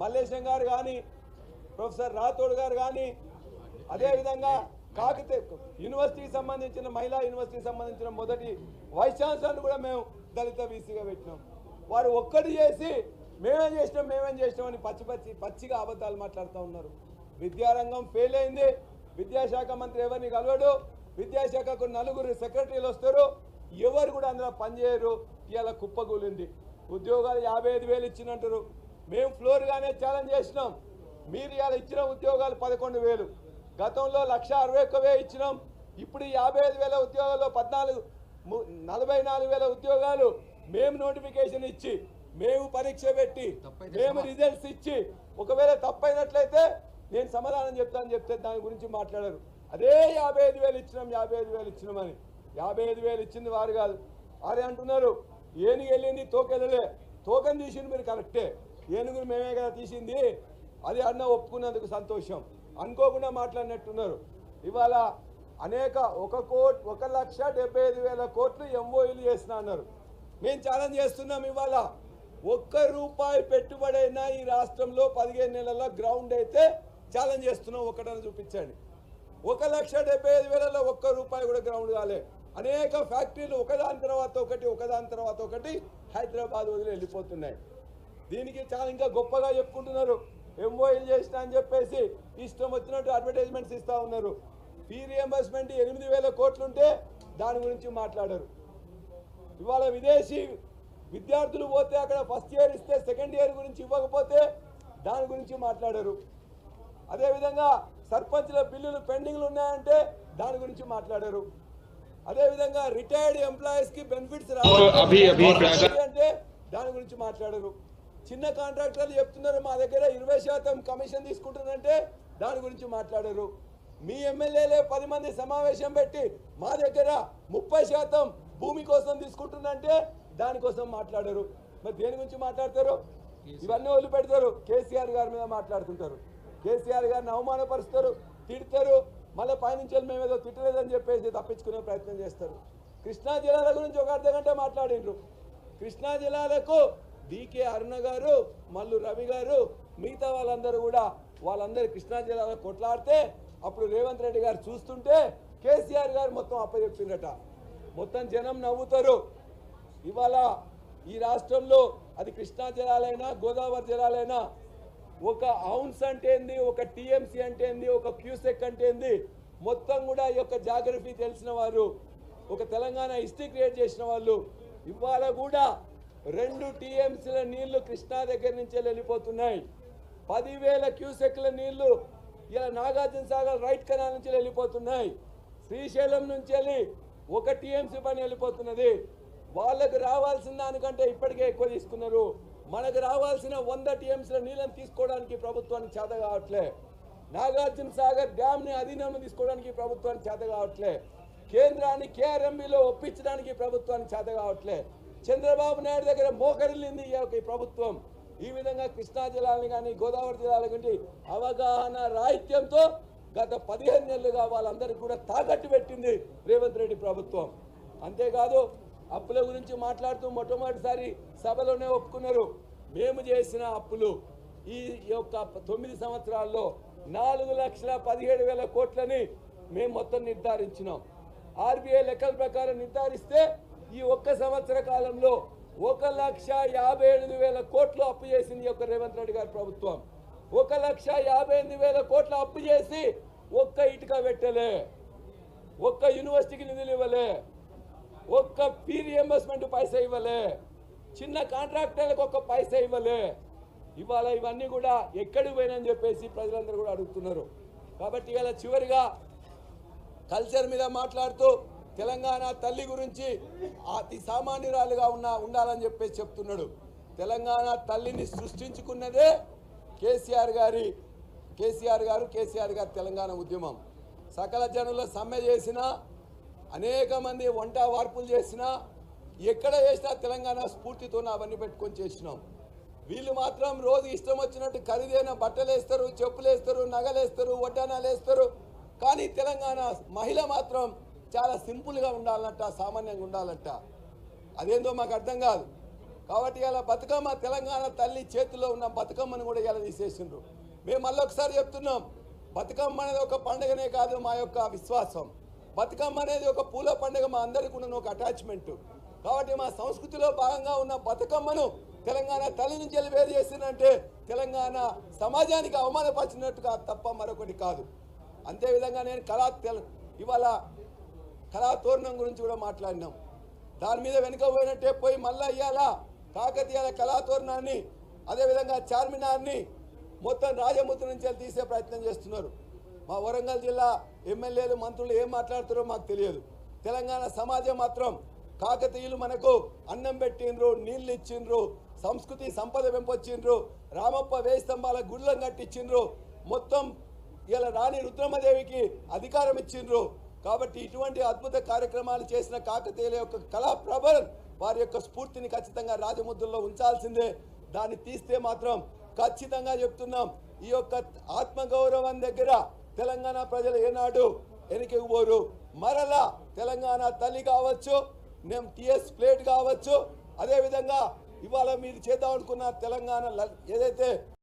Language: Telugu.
మల్లేశం గారు కానీ ప్రొఫెసర్ రాథోడ్ గారు కానీ అదేవిధంగా కాకతీయ యూనివర్సిటీకి సంబంధించిన మహిళా యూనివర్సిటీకి సంబంధించిన మొదటి వైస్ ఛాన్సలర్ను కూడా మేము దళిత బీసీగా పెట్టినాం. వారు ఒక్కటి చేసి మేమేం చేసినామని పచ్చిగా అబద్ధాలు మాట్లాడుతూ ఉన్నారు. విద్యారంగం ఫెయిల్ అయింది. విద్యాశాఖ మంత్రి ఎవరిని కలవడు. విద్యాశాఖకు 4 సెక్రటరీలు వస్తారు, ఎవరు కూడా అందులో పనిచేయరు. ఇవాళ కుప్పగూలింది. ఉద్యోగాలు 55,000 ఇచ్చినంటారు. మేము ఫ్లోర్గానే ఛాలెంజ్ చేసినాం. మీరు ఇవాళ ఇచ్చిన ఉద్యోగాలు 11,000, గతంలో 1,61,000 ఇచ్చినాం. ఇప్పుడు 55,000 ఉద్యోగాల్లో 44,000 ఉద్యోగాలు మేము నోటిఫికేషన్ ఇచ్చి, మేము పరీక్ష పెట్టి, మేము రిజల్ట్స్ ఇచ్చి, ఒకవేళ తప్పైనట్లయితే నేను సమాధానం చెప్తానని చెప్తే దాని గురించి మాట్లాడారు. అదే 55,000 ఇచ్చినామని 55,000 ఇచ్చింది వారు కాదు. వారే అంటున్నారు ఏనుగు వెళ్ళింది తోకెళ్ళలే. తోకని తీసింది మీరు కరెక్టే, ఏనుగురు మేమే కదా తీసింది. అది అన్న ఒప్పుకున్నందుకు సంతోషం. అనుకోకుండా మాట్లాడినట్టున్నారు. ఇవాళ అనేక 1,75,000 కోట్లు ఎంఓయూలు చేసిన అన్నారు. మేము ఛాలెంజ్ చేస్తున్నాం. ఇవాళ ₹1 పెట్టుబడైనా ఈ రాష్ట్రంలో 15 నెలల గ్రౌండ్ అయితే ఛాలెంజ్ చేస్తున్నాం. ఒకటని చూపించండి. 1,75,000లో ₹1 కూడా గ్రౌండ్ కాలే. అనేక ఫ్యాక్టరీలు ఒకదాని తర్వాత ఒకటి హైదరాబాద్ వదిలి వెళ్ళిపోతున్నాయి. దీనికి చాలా ఇంకా గొప్పగా చెప్పుకుంటున్నారు. ఎంఓఎల్ చేసిన అని చెప్పేసి ఇష్టం వచ్చినట్టు అడ్వర్టైజ్మెంట్స్ ఇస్తూ ఉన్నారు. ఫీ రియంబర్స్మెంట్ 8,000 కోట్లుంటే దాని గురించి మాట్లాడారు. ఇవాళ విదేశీ విద్యార్థులు పోతే అక్కడ ఫస్ట్ ఇయర్ ఇస్తే సెకండ్ ఇయర్ గురించి ఇవ్వకపోతే దాని గురించి మాట్లాడారు. అదేవిధంగా సర్పంచ్ల బిల్లులు పెండింగ్లు ఉన్నాయంటే దాని గురించి మాట్లాడారు. అదేవిధంగా రిటైర్డ్ ఎంప్లాయీస్కి బెనిఫిట్స్ అంటే దాని గురించి మాట్లాడారు. చిన్న కాంట్రాక్టర్లు చెప్తున్నారు మా దగ్గర 20% కమిషన్ తీసుకుంటుందంటే దాని గురించి మాట్లాడారు. మీ ఎమ్మెల్యేలే 10 మంది సమావేశం పెట్టి మా దగ్గర 30% భూమి కోసం తీసుకుంటుందంటే దానికోసం మాట్లాడారు. మరి దేని గురించి మాట్లాడతారు? ఇవన్నీ వదిలిపెడతారు. కేసీఆర్ గారి మీద మాట్లాడుతుంటారు. కేసీఆర్ గారిని అవమానపరుస్తారు, తిడతారు. మళ్ళీ పైనుంచి మేమేదో తిట్టలేదని చెప్పేసి తప్పించుకునే ప్రయత్నం చేస్తారు. కృష్ణా జిల్లాల గురించి ఒక అర్ధగంట మాట్లాడిండ్రు. కృష్ణా జిల్లాలకు డికే అరుణ గారు, మల్లు రవి గారు, మిగతా వాళ్ళందరూ కృష్ణా జిల్లాలో కొట్లాడితే అప్పుడు రేవంత్ రెడ్డి గారు చూస్తుంటే కేసీఆర్ గారు మొత్తం అప్పచెప్పిందట. మొత్తం జనం నవ్వుతారు. ఇవాళ ఈ రాష్ట్రంలో అది కృష్ణా జిల్లాలైనా గోదావరి జిల్లాలైనా ఒక ఔన్స్ అంటే ఏంది, ఒక టీఎంసీ అంటే ఏంది, ఒక క్యూసెక్ అంటే ఏంది, మొత్తం కూడా ఈ యొక్క జాగ్రఫీ తెలిసిన వారు, ఒక తెలంగాణ హిస్టరీ క్రియేట్ చేసిన వాళ్ళు ఇవాళ కూడా 2 టీఎంసీల నీళ్లు కృష్ణా దగ్గర నుంచి వెళ్ళిపోతున్నాయి. 10,000 క్యూసెక్ల నీళ్లు ఇలా నాగార్జున సాగర్ రైట్ కెనాల్ నుంచి వెళ్ళిపోతున్నాయి. శ్రీశైలం నుంచి వెళ్ళి 1 టీఎంసీ పని వెళ్ళిపోతున్నది. వాళ్ళకు రావాల్సిన దానికంటే ఇప్పటికే ఎక్కువ తీసుకున్నారు. మనకు రావాల్సిన 100 టీఎంసీల నీళ్ళని తీసుకోవడానికి ప్రభుత్వానికి చేత కావట్లే. నాగార్జున సాగర్ డ్యామ్ని అధీనంలో తీసుకోవడానికి ప్రభుత్వానికి చేత కావట్లే. కేంద్రాన్ని కేఆర్ఎంబీలో ఒప్పించడానికి ప్రభుత్వానికి చేత కావట్లే. చంద్రబాబు నాయుడు దగ్గర మోకరిల్లింది ఈ ప్రభుత్వం. ఈ విధంగా కృష్ణా జిల్లాని కానీ గోదావరి జిల్లాల గురించి అవగాహన రాహిత్యంతో గత 15 నెలలుగా వాళ్ళందరికీ కూడా తాకట్టు పెట్టింది రేవంత్ రెడ్డి ప్రభుత్వం. అంతేకాదు అప్పుల గురించి మాట్లాడుతూ మొట్టమొదటిసారి సభలోనే ఒప్పుకున్నారు. మేము చేసిన అప్పులు ఈ యొక్క 9 సంవత్సరాల్లో 4,17,000 కోట్లని మేము మొత్తం నిర్ధారించినాం. ఆర్బీఐ లెక్కల ప్రకారం నిర్ధారిస్తే ఈ 1 సంవత్సర కాలంలో 1,58,000 కోట్లు అప్పు చేసింది ఈ యొక్క రేవంత్ రెడ్డి గారి ప్రభుత్వం. 1,58,000 కోట్ల అప్పు చేసి ఒక్క ఇటుక పెట్టలే, ఒక్క యూనివర్సిటీకి నిధులు ఇవ్వలే, ఒక్క ఫీ రియంబర్స్మెంట్ పైసా ఇవ్వలే, చిన్న కాంట్రాక్టర్లకు 1 పైసా ఇవ్వలే. ఇవాళ ఇవన్నీ కూడా ఎక్కడికి పోయినని చెప్పేసి ప్రజలందరూ కూడా అడుగుతున్నారు. కాబట్టి ఇవాళ చివరిగా కల్చర్ మీద మాట్లాడుతూ తెలంగాణ తల్లి గురించి అతి సామాన్యురాలుగా ఉండాలని చెప్పేసి చెప్తున్నాడు. తెలంగాణ తల్లిని సృష్టించుకున్నదే కేసీఆర్ గారు తెలంగాణ ఉద్యమం. సకల జనుల సమ్మె చేసిన, అనేక మంది వంట వార్పులు చేసిన, ఎక్కడ చేసినా తెలంగాణ స్ఫూర్తితో అవన్నీ పెట్టుకొని చేసినాం. వీళ్ళు మాత్రం రోజు ఇష్టం వచ్చినట్టు ఖరీదైన బట్టలు వేస్తారు, చెప్పులు వేస్తారు, నగలు వేస్తారు, వడ్డానాలు వేస్తారు. కానీ తెలంగాణ మహిళ మాత్రం చాలా సింపుల్గా ఉండాలంట, సామాన్యంగా ఉండాలంట. అదేందో మాకు అర్థం కాదు. కాబట్టి ఇలా బతుకమ్మ తెలంగాణ తల్లి చేతిలో ఉన్న బతుకమ్మను కూడా ఇలా తీసేసిండ్రు. మేము మళ్ళొకసారి చెప్తున్నాం, బతుకమ్మ అనేది ఒక పండుగనే కాదు, మా యొక్క విశ్వాసం. బతుకమ్మ అనేది ఒక పూల పండుగ, మా అందరికీ ఉన్న ఒక అటాచ్మెంట్. కాబట్టి మా సంస్కృతిలో భాగంగా ఉన్న బతుకమ్మను తెలంగాణ తల్లి నుంచి వెళ్ళి వేరు చేసిందంటే తెలంగాణ సమాజానికి అవమానపరిచినట్టుగా తప్ప మరొకటి కాదు. అంతేవిధంగా నేను ఇవాళ కళాతోరణం గురించి కూడా మాట్లాడినాం. దాని మీద వెనుక పోయినట్టే పోయి మళ్ళీ ఇవాళ కాకతీయాల కళాతోరణాన్ని, అదేవిధంగా చార్మినార్ని మొత్తం రాజముద్ర నుంచి తీసే ప్రయత్నం చేస్తున్నారు. మా వరంగల్ జిల్లా ఎమ్మెల్యేలు మంత్రులు ఏం మాట్లాడుతారో మాకు తెలియదు. తెలంగాణ సమాజం మాత్రం కాకతీయులు మనకు అన్నం పెట్టిండ్రు, నీళ్ళు ఇచ్చిండ్రు, సంస్కృతి సంపద పెంపొచ్చిండ్రు, రామప్ప 1000 స్తంభాల గుళ్ళం కట్టించిండ్రు, మొత్తం ఇలా రాణి రుద్రమదేవికి అధికారం ఇచ్చిండ్రు. కాబట్టి ఇటువంటి అద్భుత కార్యక్రమాలు చేసిన కాకతీయుల యొక్క కళా ప్రభలు వారి యొక్క స్ఫూర్తిని ఖచ్చితంగా రాజముద్రలో ఉంచాల్సిందే. దాన్ని తీస్తే మాత్రం ఖచ్చితంగా చెప్తున్నాం, ఈ యొక్క ఆత్మగౌరవం దగ్గర తెలంగాణ ప్రజలు ఏనాడు వెనుకబోరు. మరలా తెలంగాణ తల్లి కావచ్చు, టీఎస్ ప్లేట్ కావచ్చు, అదేవిధంగా ఇవాళ మీరు చేద్దాం అనుకున్న తెలంగాణ ఏదైతే